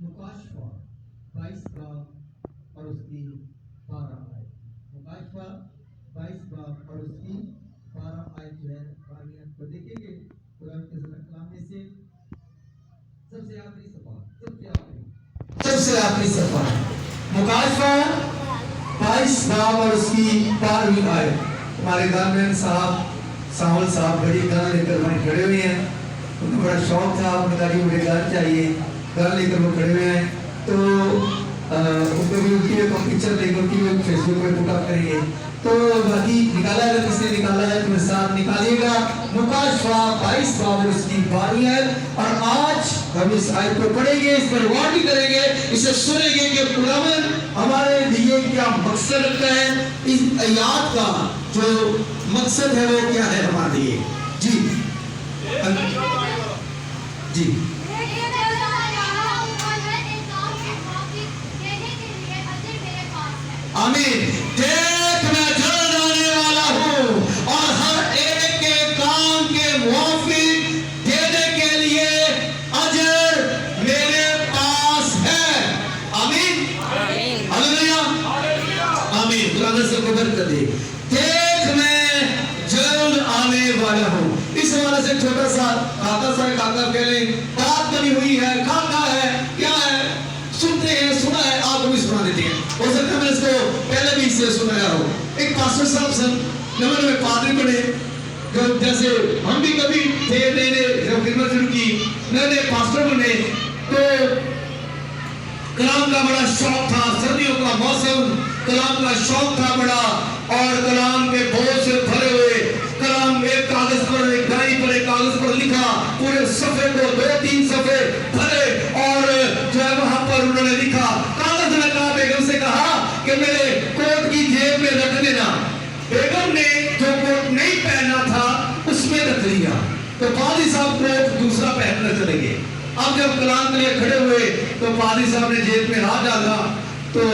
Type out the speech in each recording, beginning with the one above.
مکاشفہ 22 باب اور اس کی 12 آیت. مکاشفہ 22 باب اور اس کی 12 آیت جو ہے 12 آیت کو دیکھیں گے قرآن کے کلام میں سے سب سے آخری صفحہ مکاشفہ 22 باب اور اس کی 12 آیت. ہمارے گارمنٹ صاحب ساول صاحب بڑی گانا لے کر وہیں کھڑے ہوئے ہیں. ان کو بڑا شوق تھا اپنے داری بڑے گان چاہیے گانا لے کر وہ کھڑے ہوئے ہیں. تو ان کو بھی ان کی ایک پکچر لے کر ان کی ایک فیس بک پہ پوٹ اپ کریں گے. تو باقی نکالا ہے, اگر کس نے نکالا ہے تو میرے ساتھ نکالیے گا. مکاشفہ 22 باب اور اس کی 12 آیت. اور آج ہم اس آیت کو پڑھیں گے, اس پر غور بھی کریں گے, اسے سنیں گے کہ خداوند ہمارے لیے کیا مقصد رکھتا ہے, اس آیات کا جو مقصد ہے وہ کیا ہے ہمارے لیے. جی جی آمین. دیکھ میں جلد آنے والا ہوں اور ہر ایک کے کام کے موافق دینے کے لیے اجر میرے پاس ہے. آمین ہلیلویا آمین. خدا سے قبر کر دے. دیکھ میں جلد آنے والا ہوں. اس حوالے سے چھوٹا سا کاکا پہلے بات بنی ہوئی ہے. کاکا ہے کیا ہے سنتے ہیں, سنا ہے, آپ کو بھی سنا دیتے ہیں. ہو سکتا ہے میں اس کو پہلے بھی اس سے سنایا ہو. ایک پاسٹر صاحب سن نئے پادری بنے, جیسے ہم بھی کبھی تھے نئے جب خدمت شروع کی نئے پاسٹر بنے تو کلام کا بڑا شوق تھا. سردیوں کا موسم, کلام کا شوق تھا بڑا, اور کلام کے بہت سے بھرے ہوئے کلام ایک کاغذ پر, ایک ڈائری پر, ایک کاغذ پر لکھا, پورے صفحے کو 2-3 صفحے بھرے, اور جو ہے وہاں پر انہوں نے لکھا. کاغذ نے کہا, بیگم سے کہا کہ میرے کوٹ کی جیب میں رکھ دینا. بیگم نے جو کوٹ نہیں پہنا تھا اس میں رکھ لیا. تو پادری صاحب کوٹ دوسرا پہن کر چلے گئے. اب جب کلام کے لیے کھڑے ہوئے تو پادری صاحب نے جیب میں ہاتھ ڈالا تو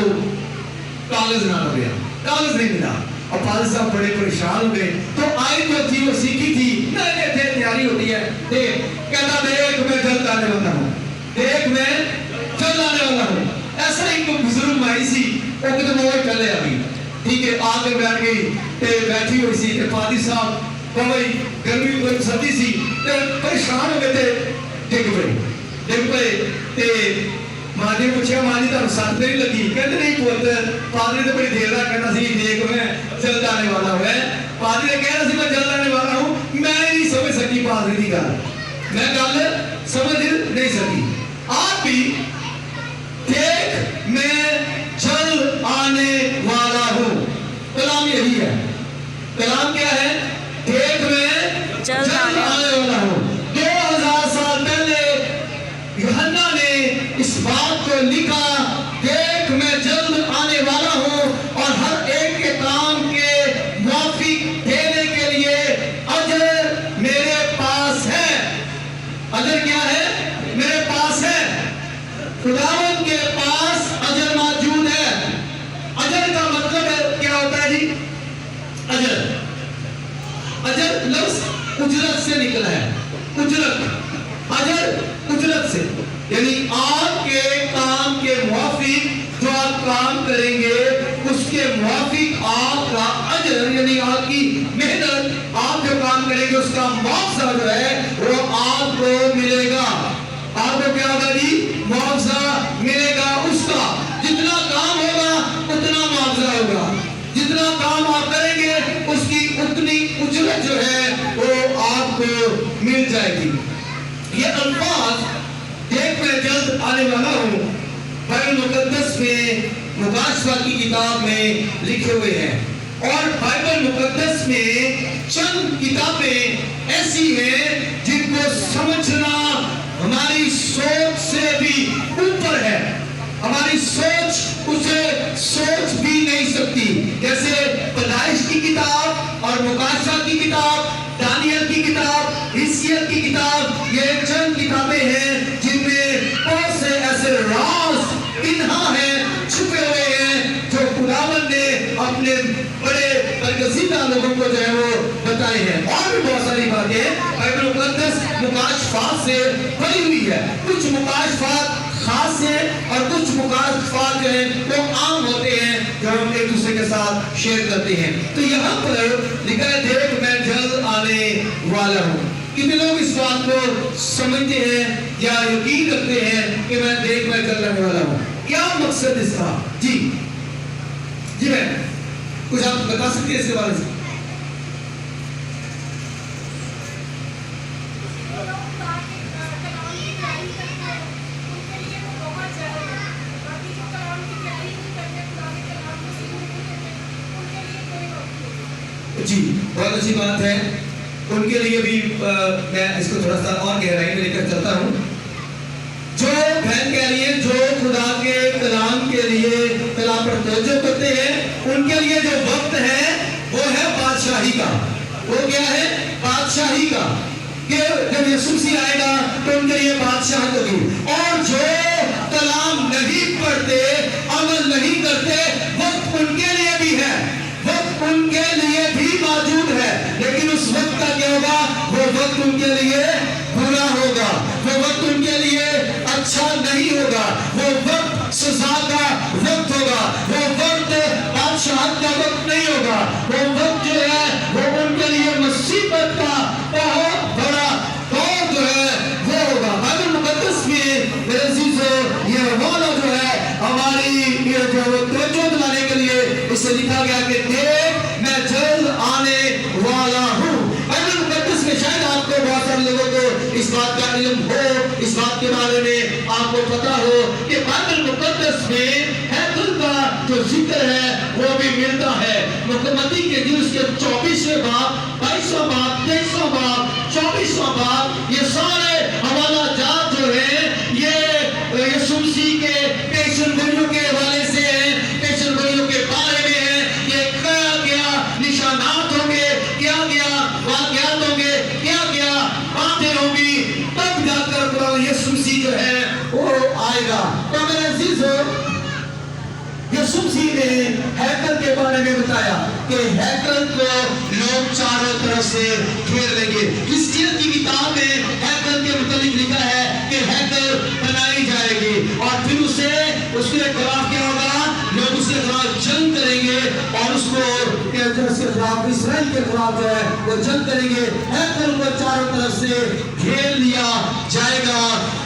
کاغذ نہ لگا, کاغذ نہیں ملا. اور پادری صاحب بڑے پریشان ہوئے. تو آیت جو تھی وہ سیکھی تھی, نئے تھے, تیاری ہوتی ہے. کہتا دیکھ میں جلد آنے والا ہوں, دیکھ میں جلد آنے والا ہوں. ایسا ہی کوئی بزرگ مائی سی وہ کہتے وہ پہلے ابھی ٹھیک ہے آ کے بیٹھ گئی, بیٹھی ہوئی سی. پادری صاحب بھائی گرمی کوئی سردی سی, پریشان ہو گئے تھے, ڈگ پے. ماں نے پوچھا, ماں جی تمہیں سٹ نہیں لگی؟ کہتے نہیں پوت, پادری نے بڑی دیر رکھ کرنا سی, دیکھ میں جلد آنے والا ہوں. پادری نے کہنا سی میں جلد آنے والا ہوں. میں نہیں سمجھ سکی پادری کی گل, میں گل سمجھ نہیں سکی. آپ بھی دیکھ میں جلد آنے والا ہوں. کلام یہی ہے. کلام کیا ہے؟ دیکھ میں جلد آنے والا ہوں. 2000 سال پہلے یوحنا نے اس بات کو لکھا, دیکھ میں جلد آنے والا ہوں اور ہر ایک کے کام کے موافق دینے کے لیے اجر میرے پاس ہے. اجر کیا ہے؟ میرے پاس ہے. خداوند کے پاس اجر موجود ہے. اجر کا مطلب کیا ہوتا ہے جی؟ اجر لفظ اجرت سے نکلا ہے. اجرت, اجر اجرت سے, یعنی آپ کے کام کے موافق جو آپ کام کریں گے اس کے موافق آپ کا اجر, یعنی آپ کی محنت, آپ جو کام کریں گے اس کا معاوضہ جو ہے وہ آپ کو ملے گا. آپ کو کیا ہوگا جی؟ معاوضہ ملے گا. اس کا جتنا کام ہوگا اتنا معاوضہ ہوگا. جتنا کام آپ کریں گے اس کی اتنی اجرت جو ہے وہ آپ کو مل جائے گی. یہ الفاظ دیکھ میں جلد آنے والا ہوں بائبل مقدس میں مکاشفہ کی کتاب میں لکھے ہوئے ہیں. اور بائبل مقدس میں چند کتابیں ایسی ہیں جن کو سمجھنا ہماری سوچ سے بھی اوپر ہے. ہماری سوچ اسے سوچ بھی نہیں سکتی. جیسے پیدائش کی کتاب اور مکاشفہ کی کتاب, دانیل کی کتاب, حزقیل کی کتاب, یہ چند کتابیں ہیں جن میں بہت سے ایسے راز انہا ہیں, چھپے ہوئے ہیں, جو خداوند نے اپنے بڑے برگزیدہ لوگوں کو جو ہے وہ بتائے ہیں. اور بھی بہت ساری باتیں بائبل مقدس مکاشفات سے بھری ہوئی ہے. کچھ مکاشفات خاص ہیں ہیں وہ عام ہوتے ہیں جو ہم ایک دوسرے کے ساتھ شیئر کرتے ہیں. تو یہاں پر لکھا ہے دیکھ میں جلد آنے والا ہوں. کتنے لوگ اس بات کو سمجھتے ہیں یا یقین رکھتے ہیں کہ میں دیکھ میں جلد آنے والا ہوں؟ کیا مقصد اس کا؟ جی میں کچھ آپ بتا سکتے ہیں اس کے بارے میں؟ جی بہت اچھی بات ہے. ان کے لیے بھی میں اس کو تھوڑا سا اور گہرائی میں لے کر چلتا ہوں. جو بہن کہہ رہی ہے جو خدا کے کلام کے لیے کلام پر توجہ کرتے ہیں ان کے لیے جو وقت ہے وہ ہے بادشاہی کا. وہ کیا ہے؟ بادشاہی کا. کہ جب یسوع مسیح آئے گا تو ان کے لیے بادشاہت ہوگی. اور جو کلام نہیں پڑھتے عمل نہیں کرتے وقت ان کے لیے بھی ہے. وقت ان کے لیے بھی موجود ہے لیکن اس وقت کا کیا ہوگا؟ وہ وقت ان کے لیے برا ہوگا. وہ وقت ان کے لیے اچھا نہیں ہوگا. وہ وقت سزا کا وقت ہوگا. وہ وقت بادشاہت کا وقت نہیں ہوگا. وہ وقت جو ہے وہ ان کے لیے مصیبت کا بہت بڑا دور جو ہے وہ ہوگا. بائبل مقدس میں میرے عزیزو یہ حوالہ جو ہے ہماری جو توجہ دلانے کے لیے اسے لکھا گیا کہ دیکھ میں جلد آنے والا ہوں. بائبل مقدس میں شاید آپ کو بہت سارے لوگوں کو اس بات کا علم ہو, اس بات کے بارے میں آپ کو پتا ہو کہ بائبل مقدس میں ہیکل کا جو ذکر ہے وہ بھی ملتا ہے. متی کے جلد کے 24ویں باب, 22واں باب, 23واں باب, 24واں باب, یہ سارے حوالہ جات جو ہیں یہ یسوع مسیح کے پیشن گوئیوں کے حوالے سے ہیں, پیشن گوئیوں کے بارے میں ہیں. یہ کیا کیا نشانات ہوں گے, کیا کیا واقعات ہوں گے, کیا کیا باتیں ہوں گی, تب جا کر یسوع مسیح جو ہے وہ آئے گا. تو میرے عزیزو یسوع مسیح نے ہیکل کے بارے میں بتایا کہ ہیکل کو لوگ چاروں طرف سے گھیر لیں گے. کرسچین کی کتاب میں ہیکل کے متعلق لکھا ہے کہ ہیکل بنائی جائے گی اور پھر اس کے خلاف کیا ہوگا؟ لوگ اس کے خلاف جنگ کریں گے اور اس کے خلاف اسرائیل کے خلاف جو ہے وہ جنگ کریں گے. ہیکل کو چاروں طرف سے گھیر لیا جائے گا.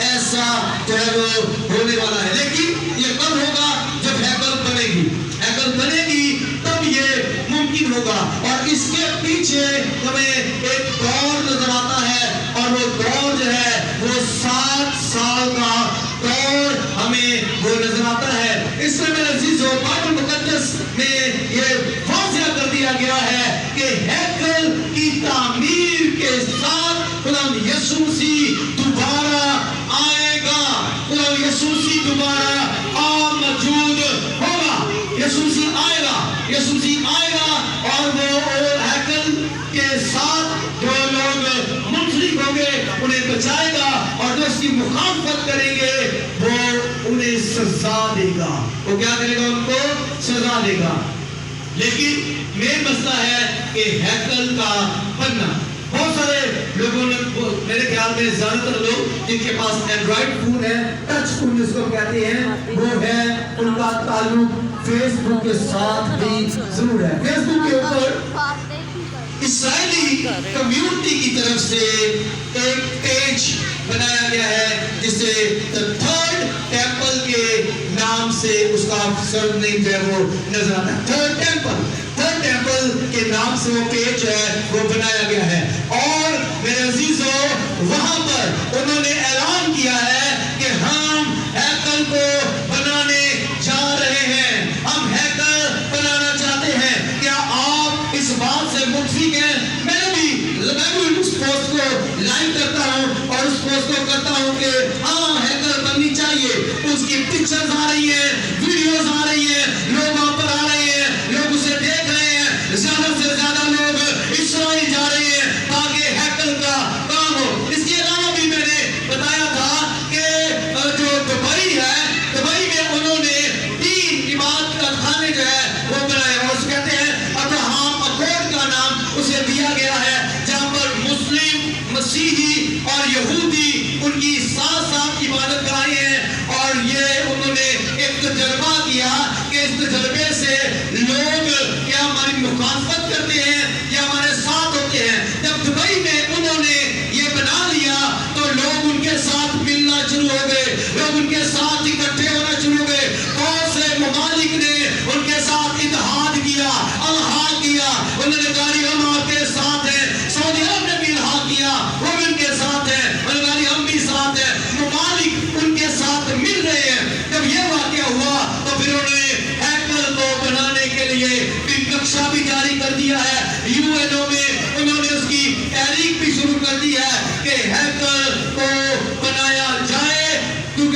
ایسا جو ہے وہ ہونے والا ہے. لیکن یہ کب ہوگا؟ جب ہیکل بنے گی. ہیکل بنے گی تب یہ ممکن ہوگا. اور اس کے پیچھے ہمیں ایک دور نظر آتا ہے اور وہ دور جو ہے وہ 7 سال کا دور ہمیں وہ نظر آتا ہے. اس میں میرے عزیزو بائبل مقدس میں یہ واضح کر دیا گیا ہے کہ ہیکل کی تعمیر کے ساتھ خدا یسوع مسیح دوبارہ آئے گا. خدا یسوع مسیح دوبارہ موجود ہوگا. یسوع مسیح آئے گا. یسوع مسیح آئے گا اور وہ ہیکل کے ساتھ جو لوگ منسلک ہوں گے انہیں بچائے گا اور جو اس کی مخالفت کریں گے وہ انہیں سزا دے گا. وہ کیا کرے گا؟ ان کو سزا دے گا. لیکن مین مسئلہ ہے کہ ہیکل کا بننا. بہت سارے لوگوں نے میرے خیال میں زیادہ تر لوگ جن کے پاس اینڈرائڈ فون ہے, ٹچ فون جس کو کہتے ہیں, وہ ہے ان کا تعلق فیس بک کے ساتھ بھی ضرور ہے. فیس بک کے اوپر اسرائیلی کمیونٹی کی طرف سے ایک پیج بنایا گیا ہے جسے تھرڈ ٹیمپل کے نام سے اس کا سر نیم جو ہے وہ نظر آتا ہے. تھرڈ ٹیمپل کے نام سے وہ پیج ہے وہ بنایا گیا ہے. اور میرے عزیزو وہاں پر انہوں نے اعلان کیا ہے کہ ہم ہیکل کو بنانے جا رہے ہیں. ہم ہیکل بنانا چاہتے ہیں. کیا آپ اس بات سے متفق ہیں؟ میں بھی اس پوسٹ کو لائک کرتا ہوں اور اس پوسٹ کو کرتا ہوں کہ ہاں ہیکل بننی چاہیے. اس کی پکچرز آ رہی ہیں, ویڈیوز آ رہی ہیں, لوگ وہاں پر آ رہے ہیں, لوگ اسے دیکھ رہے ہیں. زیادہ سے زیادہ لوگ اسرائیل جا رہے ہیں تاکہ ہیکل کا کام ہو. اس کے علاوہ بھی میں نے بتایا تھا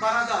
12,000